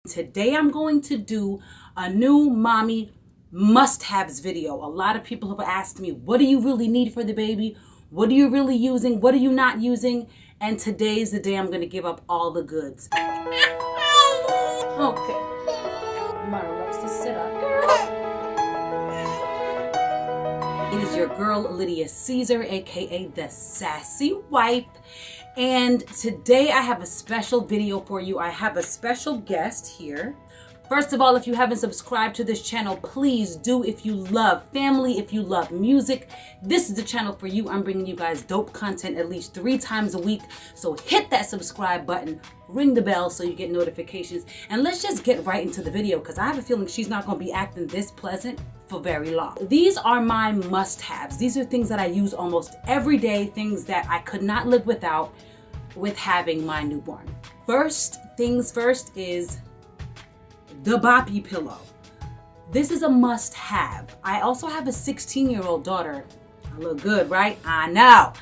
Today I'm going to do a new mommy must-haves video. A lot of people have asked me, what do you really need for the baby? What are you really using? What are you not using? And today's the day I'm going to give up all the goods. Okay. Amara loves to sit up. It is your girl, Lydia Caesar, aka the Sassy Wife. And today I have a special video for you. I have a special guest here. First of all, if you haven't subscribed to this channel, please do. If you love family, if you love music, this is the channel for you. I'm bringing you guys dope content at least 3 times a week. So hit that subscribe button, ring the bell so you get notifications. And let's just get right into the video because I have a feeling she's not going to be acting this pleasant for very long. These are my must-haves. These are things that I use almost every day, things that I could not live without with having my newborn. First things first is the boppy pillow. This is a must-have. I also have a 16-year-old daughter. I look good, right? I know.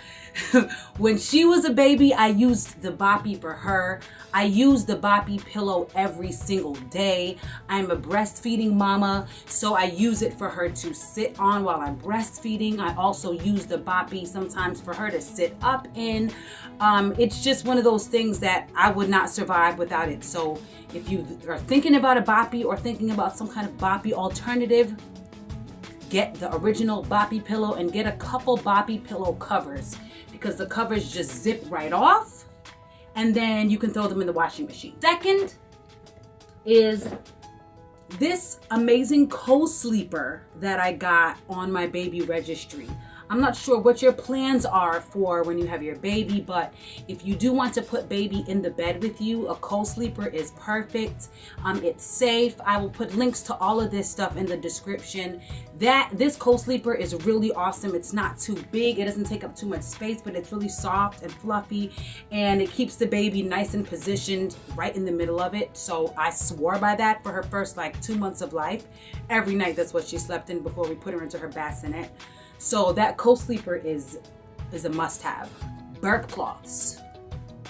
When she was a baby, I used the boppy for her. I use the boppy pillow every single day. I'm a breastfeeding mama, so I use it for her to sit on while I'm breastfeeding. I also use the boppy sometimes for her to sit up in. It's just one of those things that I would not survive without it. So if you are thinking about a boppy or thinking about some kind of boppy alternative, get the original boppy pillow and get a couple boppy pillow covers, because the covers just zip right off and then you can throw them in the washing machine. Second is this amazing co-sleeper that I got on my baby registry. I'm not sure what your plans are for when you have your baby, but if you do want to put baby in the bed with you, a co-sleeper is perfect. It's safe. I will put links to all of this stuff in the description. This co-sleeper is really awesome. It's not too big. It doesn't take up too much space, but it's really soft and fluffy, and it keeps the baby nice and positioned right in the middle of it. So I swore by that for her first like 2 months of life. Every night that's what she slept in before we put her into her bassinet. So that co-sleeper is a must-have. Burp cloths.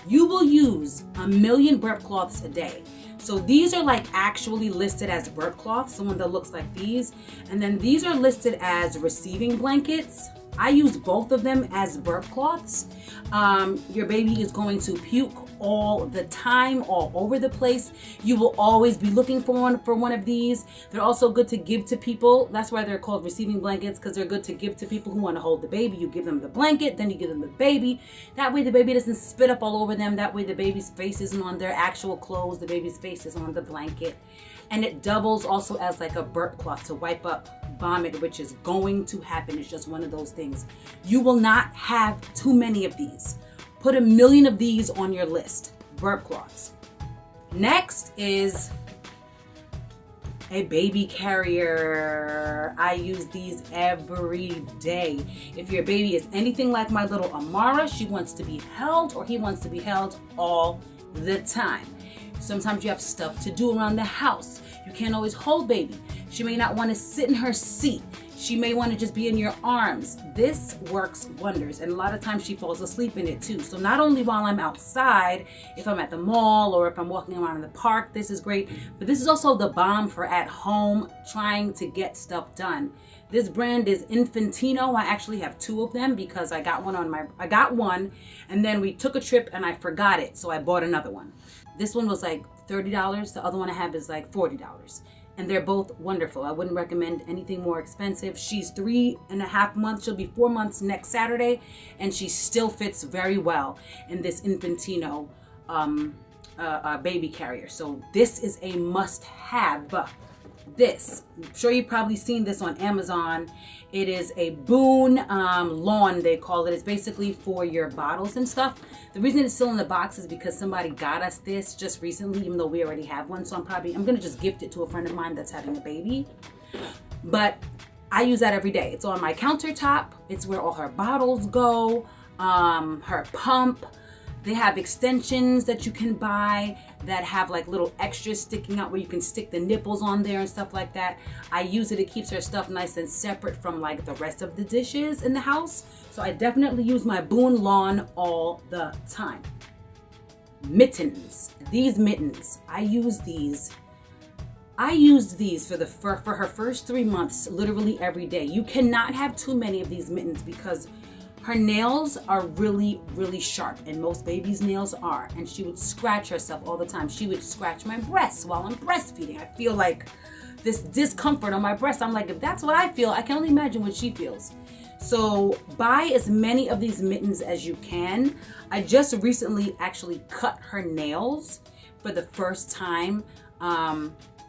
You will use 1 million burp cloths a day. So these are like actually listed as burp cloths, the one that looks like these. And then these are listed as receiving blankets. I use both of them as burp cloths. Your baby is going to puke all the time, all over the place. You will always be looking for one of these. They're also good to give to people. That's why they're called receiving blankets, because they're good to give to people who want to hold the baby. You give them the blanket, then you give them the baby. That way the baby doesn't spit up all over them. That way the baby's face isn't on their actual clothes. The baby's face is on the blanket. And it doubles also as like a burp cloth to wipe up vomit, which is going to happen. It's just one of those things. You will not have too many of these. Put 1 million of these on your list. Burp cloths. Next is a baby carrier. I use these every day. If your baby is anything like my little Amara, she wants to be held, or he wants to be held all the time. Sometimes you have stuff to do around the house. You can't always hold baby. She may not want to sit in her seat. She may want to just be in your arms. This works wonders, and a lot of times she falls asleep in it too. So not only while I'm outside, if I'm at the mall or if I'm walking around in the park, this is great, but this is also the bomb for at home trying to get stuff done. This brand is Infantino. I actually have 2 of them because I got one and then we took a trip and I forgot it, so I bought another one. This one was like $30. The other one I have is like $40. And they're both wonderful. I wouldn't recommend anything more expensive. She's 3.5 months. She'll be 4 months next Saturday, and she still fits very well in this Infantino baby carrier. So this is a must-have. This, I'm sure you've probably seen this on Amazon. It is a Boone lawn, they call it. It's basically for your bottles and stuff. The reason it's still in the box is because somebody got us this just recently, even though we already have one. So I'm gonna just gift it to a friend of mine that's having a baby. But I use that every day. It's on my countertop. It's where all her bottles go, her pump. They have extensions that you can buy that have like little extras sticking out where you can stick the nipples on there and stuff like that. I use it. It keeps her stuff nice and separate from like the rest of the dishes in the house. So I definitely use my Boone Lawn all the time. Mittens. These mittens, I use these I used these for her first 3 months, literally every day. You cannot have too many of these mittens because her nails are really, really sharp, and most babies' nails are. And she would scratch herself all the time. She would scratch my breasts while I'm breastfeeding. I feel like this discomfort on my breast. I'm like, if that's what I feel, I can only imagine what she feels. So buy as many of these mittens as you can. I just recently actually cut her nails for the first time.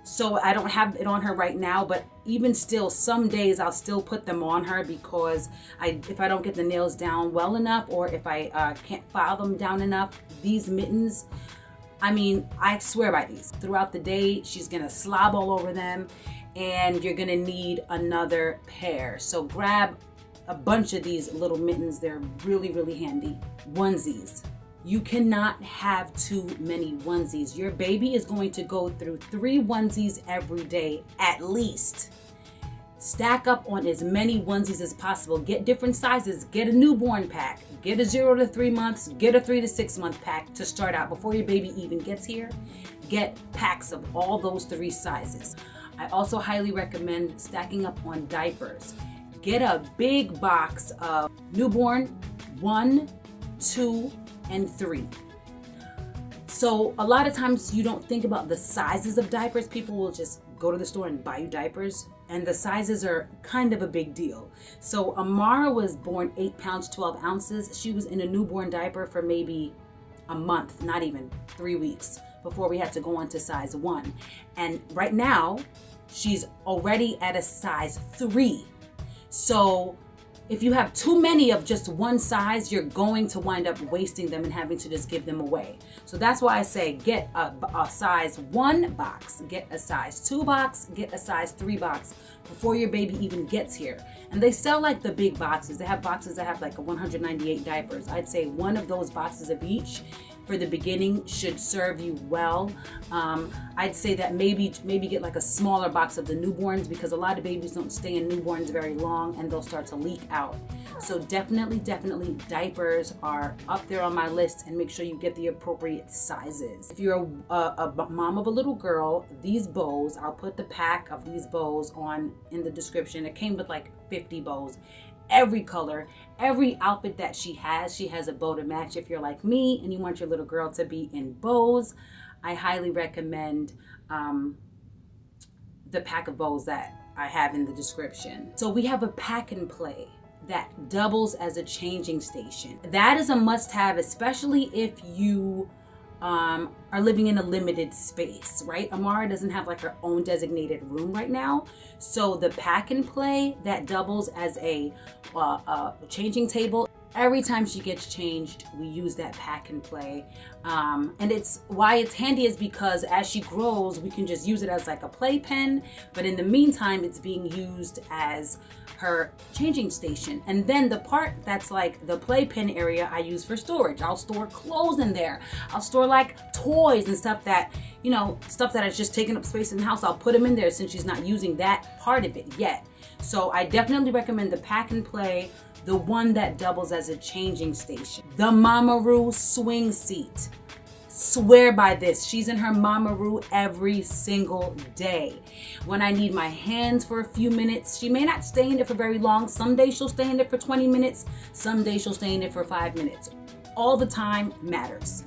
So I don't have it on her right now, but even still, some days I'll still put them on her because if I don't get the nails down well enough, or if I can't file them down enough, these mittens, I mean, I swear by these. Throughout the day, she's gonna slob all over them, and you're gonna need another pair. So grab a bunch of these little mittens. They're really, really handy. Onesies. You cannot have too many onesies. Your baby is going to go through 3 onesies every day, at least. Stack up on as many onesies as possible. Get different sizes. Get a newborn pack. Get a 0 to 3 months. Get a 3 to 6 month pack to start out. Before your baby even gets here, get packs of all those 3 sizes. I also highly recommend stacking up on diapers. Get a big box of newborn 1, 2, and 3. So a lot of times you don't think about the sizes of diapers. People will just go to the store and buy you diapers, and the sizes are kind of a big deal. So Amara was born 8 pounds 12 ounces. She was in a newborn diaper for maybe a month, not even 3 weeks, before we had to go on to size 1. And right now she's already at a size 3. So if you have too many of just one size, you're going to wind up wasting them and having to just give them away. So that's why I say get a size 1 box, get a size 2 box, get a size 3 box before your baby even gets here. And they sell like the big boxes. They have boxes that have like 198 diapers. I'd say one of those boxes of each for the beginning should serve you well. I'd say that maybe get like a smaller box of the newborns, because a lot of babies don't stay in newborns very long and they'll start to leak out. So definitely diapers are up there on my list, and make sure you get the appropriate sizes. If you're a mom of a little girl, these bows, I'll put the pack of these bows on in the description. It came with like 50 bows. Every color, every outfit that she has a bow to match. If you're like me and you want your little girl to be in bows, I highly recommend the pack of bows that I have in the description. So we have a pack and play that doubles as a changing station. That is a must-have, especially if you are living in a limited space, right? Amara doesn't have like her own designated room right now. So the pack and play that doubles as a changing table. Every time she gets changed, we use that pack and play. And it's why it's handy is because as she grows, we can just use it as like a playpen. But in the meantime, it's being used as her changing station. And then the part that's like the playpen area I use for storage. I'll store clothes in there. I'll store like toys and stuff that, you know, stuff that is just taking up space in the house. I'll put them in there since she's not using that part of it yet. So I definitely recommend the pack and play, the one that doubles as a changing station. The mamaRoo swing seat. Swear by this. She's in her mamaRoo every single day. When I need my hands for a few minutes, she may not stay in it for very long. Some days she'll stay in it for 20 minutes. Some days she'll stay in it for 5 minutes. All the time matters.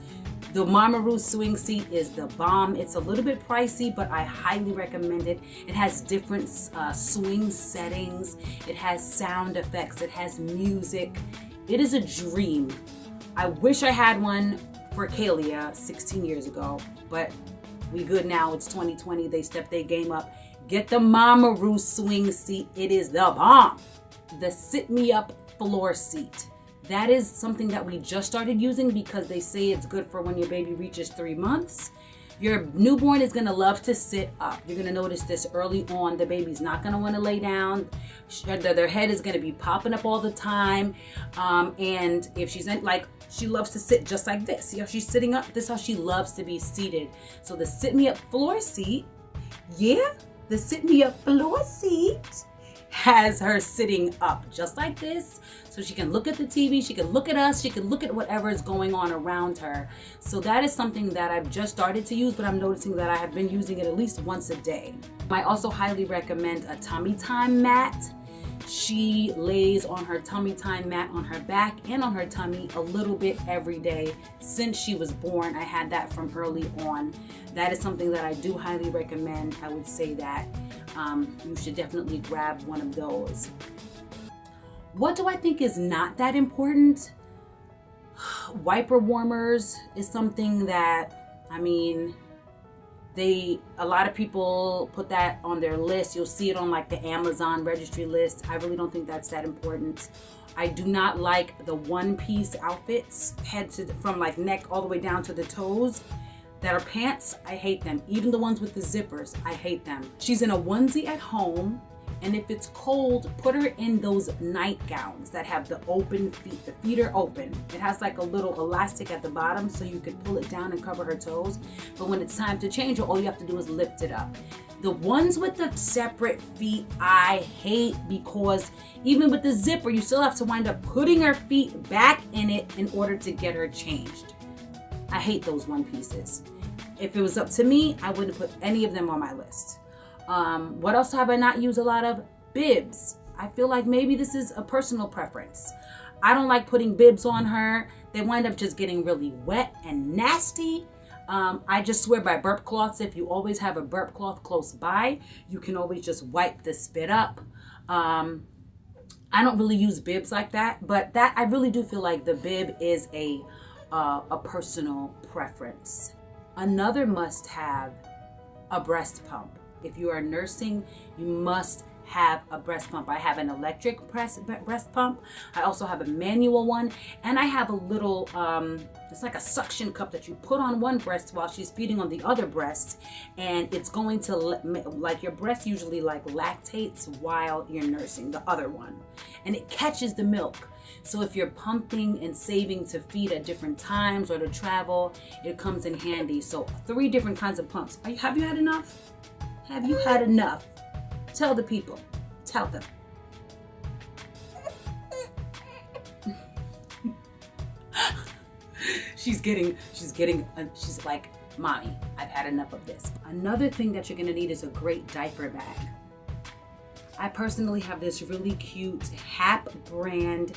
The mamaRoo swing seat is the bomb. It's a little bit pricey, but I highly recommend it. It has different swing settings. It has sound effects. It has music. It is a dream. I wish I had one for Kalia 16 years ago, but we good now. It's 2020. They stepped their game up. Get the mamaRoo swing seat. It is the bomb. The sit me up floor seat. That is something that we just started using because they say it's good for when your baby reaches 3 months. Your newborn is gonna love to sit up. You're gonna notice this early on. The baby's not gonna wanna lay down. Their head is gonna be popping up all the time. And if she's in, like, she loves to sit just like this. You know, she's sitting up. This is how she loves to be seated. So the sit me up floor seat, yeah, the sit me up floor seat has her sitting up just like this, so she can look at the TV, she can look at us, she can look at whatever is going on around her. So that is something that I've just started to use, but I'm noticing that I have been using it at least once a day. I also highly recommend a tummy time mat. She lays on her tummy time mat on her back and on her tummy a little bit every day since she was born. I had that from early on. That is something that I do highly recommend. I would say that you should definitely grab one of those. What do I think is not that important? Wiper warmers is something that, I mean, a lot of people put that on their list. You'll see it on like the Amazon registry list. I really don't think that's that important. I do not like the one-piece outfits, from like neck all the way down to the toes, that are pants. I hate them. Even the ones with the zippers, I hate them. She's in a onesie at home, and if it's cold, put her in those nightgowns that have the open feet. The feet are open. It has like a little elastic at the bottom so you could pull it down and cover her toes. But when it's time to change her, all you have to do is lift it up. The ones with the separate feet, I hate, because even with the zipper, you still have to wind up putting her feet back in it in order to get her changed. I hate those one pieces. If it was up to me, I wouldn't put any of them on my list. What else have I not used a lot of? Bibs. I feel like maybe this is a personal preference. I don't like putting bibs on her. They wind up just getting really wet and nasty. I just swear by burp cloths. If you always have a burp cloth close by, you can always just wipe the spit up. I don't really use bibs like that, but that I really do feel like the bib is a personal preference. Another must-have, a breast pump. If you are nursing, you must have a breast pump. I have an electric breast pump. I also have a manual one, and I have a little, it's like a suction cup that you put on one breast while she's feeding on the other breast, and it's going to, like, your breast usually like lactates while you're nursing the other one, and it catches the milk. So if you're pumping and saving to feed at different times or to travel, it comes in handy. So 3 different kinds of pumps. Have you had enough? Have you had enough? Tell the people. Tell them. She's like, Mommy, I've had enough of this. Another thing that you're gonna need is a great diaper bag. I personally have this really cute Hap brand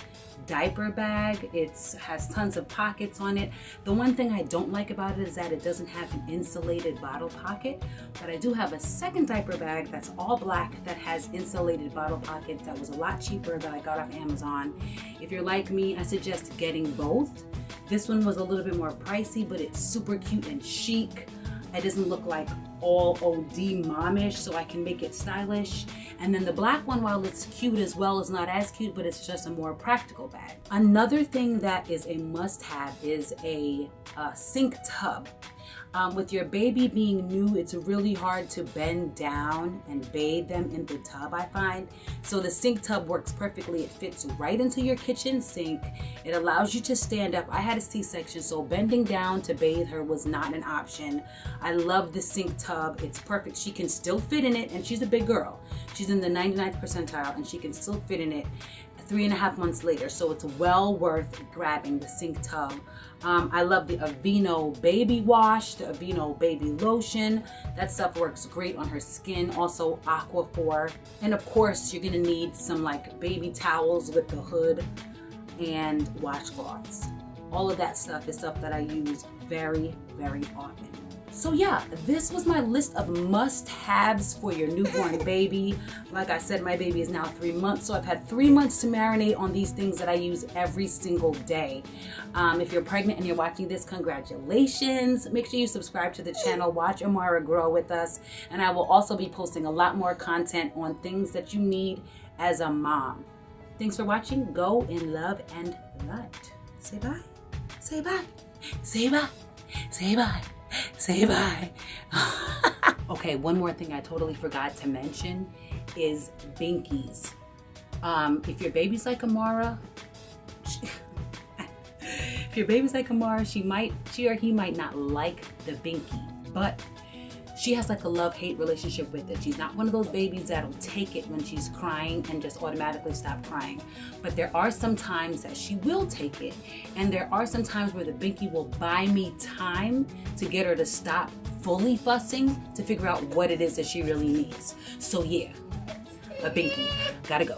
diaper bag. It has tons of pockets on it. The one thing I don't like about it is that it doesn't have an insulated bottle pocket, but I do have a second diaper bag that's all black that has insulated bottle pockets that was a lot cheaper that I got off Amazon. If you're like me, I suggest getting both. This one was a little bit more pricey, but it's super cute and chic. It doesn't look like all OD momish, so I can make it stylish. And then the black one, while it's cute as well, is not as cute, but it's just a more practical bag. Another thing that is a must-have is a sink tub. With your baby being new, it's really hard to bend down and bathe them in the tub, I find. So the sink tub works perfectly. It fits right into your kitchen sink. It allows you to stand up. I had a C-section, so bending down to bathe her was not an option. I love the sink tub. It's perfect. She can still fit in it, and she's a big girl. She's in the 99th percentile, and she can still fit in it 3.5 months later, so it's well worth grabbing the sink tub. I love the Aveeno baby wash, the Aveeno baby lotion. That stuff works great on her skin. Also Aquaphor. And of course, you're gonna need some like baby towels with the hood and washcloths. All of that stuff is stuff that I use very, very often. So yeah, this was my list of must-haves for your newborn baby. Like I said, my baby is now 3 months, so I've had 3 months to marinate on these things that I use every single day. If you're pregnant and you're watching this, congratulations. Make sure you subscribe to the channel, watch Amara grow with us, and I will also be posting a lot more content on things that you need as a mom. Thanks for watching. Go in love and light. Say bye. Say bye. Say bye. Say bye. Say bye. Okay, one more thing I totally forgot to mention is binkies. If your baby's like Amara, she or he might not like the binky, but she has like a love-hate relationship with it. She's not one of those babies that'll take it when she's crying and just automatically stop crying. But there are some times that she will take it, and there are some times where the binky will buy me time to get her to stop fully fussing to figure out what it is that she really needs. So yeah, a binky, gotta go.